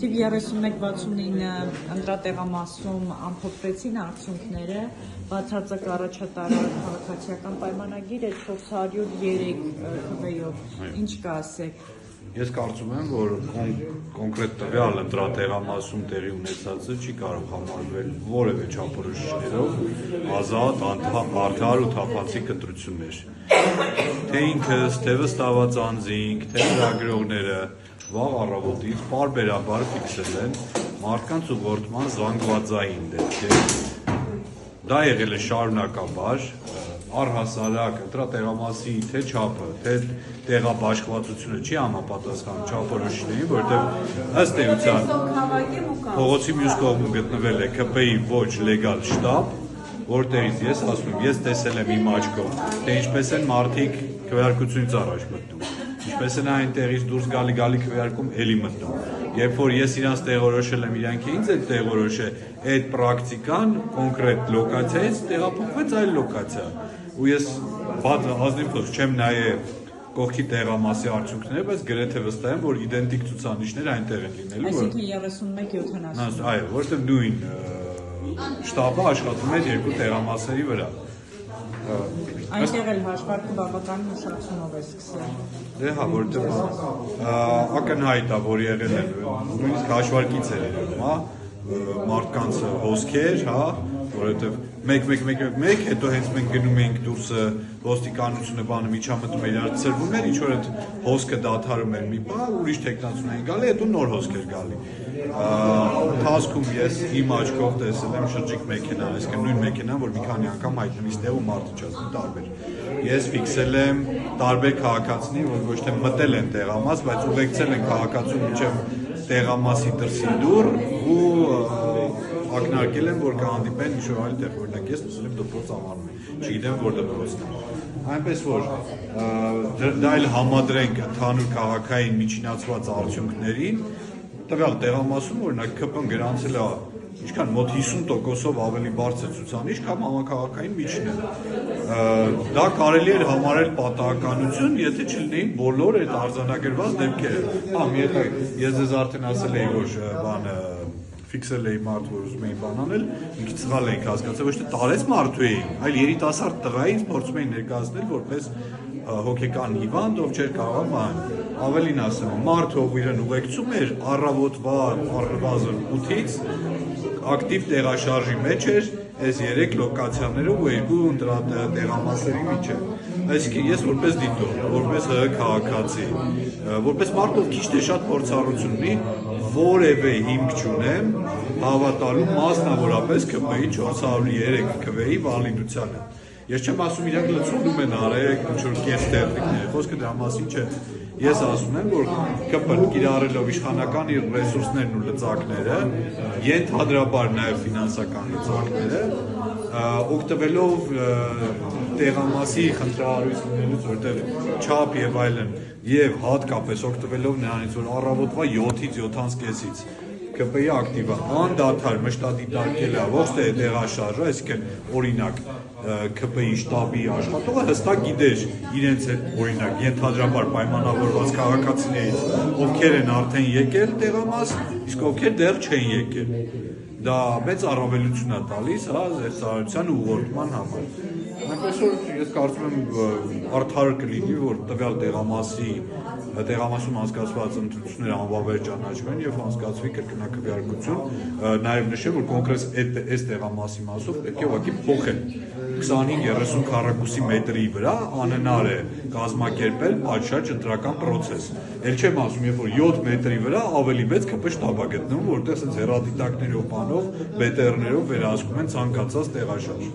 Թիվ 3169 ընտրատեղամասում ամփոփվեցին արդյունքները, բացարձակ առաջատարար քաղաքացիական պայմանագիր է 403 քվեով, ինչ կասեք։ Ես կարծում եմ, որ կոնկրետ տվյալ ընտրատեղամասում տեղի ունեցածը չի կարող համարվել որևէ չափորոշիչներով ազատ, արդար ու թափանցիկ ընտրություններ։ Թե ինքս, թե վստահված անձինք, թե լրագրողները վաղ առավոտից պարբերաբար ֆիքսել են մարդկանց ուղղորդման զանգվածային դեպքեր։ Դա եղել է շարունակաբար, առհասարակ ընտրատեղամասի թե չափը, թե տեղաբաշխվածությունը չի համապատասխանում չափորոշիչներին, որովհետև ըստ էության փողոցի մյուս կողմում գտնվել է ԿՊ-ի ոչ լեգալ շտաբ, որտեղից ես ասում եմ, ես տեսել եմ իմ աչքով, թե ինչպես են մարդիկ քվեարկությունից առաջ մտնում, ինչպես են այնտեղից դուրս գալի քվեարկում էլի մտնում։ Երբ որ ես իրանց տեղորոշել եմ, իրանք ինձ էլ տեղորոշել, այդ պրակտիկան կոնկրետ լոկացիայից տեղափոխվեց այլ լոկացիա։ Ու ես ազնիվ խոսք չեմ նայել կողքի տեղամասի արդյունքները, բայց գրեթե վստահ եմ, որ իդենտիկ ցուցանիշներ այնտեղ են լինելու։ Այսինքն 31-70։ Այո, որովհետև նույն շտաբը աշխատում է երկու տեղամասերի վրա։ Այնտեղ էլ հաշվարկը բավական ուշացումով է սկսել։ Դե հա, որովհետև ակնհայտ է, որ եղել են նույնիսկ հաշվարկից է երևում, հա, մարդկանց հոսքեր, հա, որովհետև մեկ, հետո հենց մենք գնում էինք դուրսը ոստիկանությունը բանը միջամտում էր իրար ծրվում էր, ինչ որ այդ հոսքը դադարում էր մի բան, ուրիշ տեխնացուն էին գալի, հետո նոր հոսք էր գալի։ Ընթացքում ես իմ աչքով տեսել եմ շրջիկ մեքենա, այսինքն նույն մեքենան, որ մի քանի անգամ հայտնվից տեղում մարդը չասում տարբեր։ Ես ֆիքսել եմ տարբեր քաղաքացիների, որ ոչ թե մտել են տեղամաս, բայց ուղեկցել են քաղաքացուն մինչև տեղամասի դրսի դուռ ու ակնարկել են, որ կհանդիպեն ինչ-որ այլ տեղ, օրինակ ես լսել եմ դպրոց անվանում են, չգիտեմ որ դպրոցն է։ Այնպես որ դա էլ համադրենք ընդհանուր քաղաքային միջինացված արդյունքներին, տվյալ տեղամասում օրինակ ԿՊ-ն գրանցել է ինչքան մոտ 50%-ով ավելի բարձր ցուցանիշ կամ համակարգային միջինը։ Դա կարելի էր համարել պատահականություն, եթե չլինեին բոլոր այդ արձանագրված դեպքերը։ Հա, ես ձեզ արդեն ասել էի, որ բանը ֆիքսել էի մարդ, որ ուզում էին բան անել, մի քիչ սխալ էինք հասկացել, ոչ թե տարեց մարդու էին, այլ երիտասարդ տղային փորձում էին ներկայացնել որպես հոգեկան հիվանդ, ով չէր կարող բան։ Ավելին ասեմ, մարդը ով իրեն ուղեկցում էր առավոտվա առնվազն 8-ից ակտիվ տեղաշարժի մեջ էր այս 3 լոկացիաներով ու 2 ընտրատեղամասերի միջև։ Այսինքն ես որպես դիտող, որպես ՀՀ քաղաքացի, որպես մարդ, ով քիչ թե շատ փորձառություն ունի, որևէ հիմք չունեմ հավատալու մասնավորապես ԿՊ-ի 403 քվեի վալիդությանը։ Ես չեմ ասում իրանք լցնում են արեք ինչ-որ կես տեխնիկներ, խոսքը դրա մասին չէ։ Ես ասում եմ, որ ԿՊ-ն կիրառելով իշխանական իր ռեսուրսներն ու լծակները, ենթադրաբար նաև ֆինանսական լծակները, օգտվելով տեղամասի խնդրահարույց լինելուց, որտեղ չափ եւ այլն, եւ հատկապես օգտվելով նրանից, որ առավոտվա 7-ից 7:30-ից ԿՊ-ի ակտիվը անդադար մշտադիտարկել է ոչ թե տեղաշարժը, այսինքն օրինակ ԿՊ-ի շտաբի աշխատողը հստակ գիտեր իրենց օրինակ ենթադրաբար պայմանավորված քաղաքացիներից, ովքեր են արդեն եկել տեղամաս, իսկ ովքեր դեռ չեն եկել։ Դա մեծ առավելություն է տալիս, հա, ծառայության ուղղորդման համար։ Այնպես որ ես կարծում եմ արդար կլինի, որ տվյալ տեղամասում անցկացված ընտրությունները անվավեր ճանաչվեն եւ անցկացվի կրկնակվեարկություն, նաեւ նշեմ, որ կոնկրետ այս տեղամասի մասով պետք է ուղղակի փոխել 25-30 քառակուսի մետրի վրա անհնար է կազմակերպել պատշաճ ընտրական process։ Էլ չեմ ասում, երբ որ 7 մետրի վրա ավելի մեծ ԿՊ շտաբ է գտնվում, որտեղ ասենց հեռադիտակներով բանով, բետերներով վերահսկում են ցանկացած տեղաշարժ։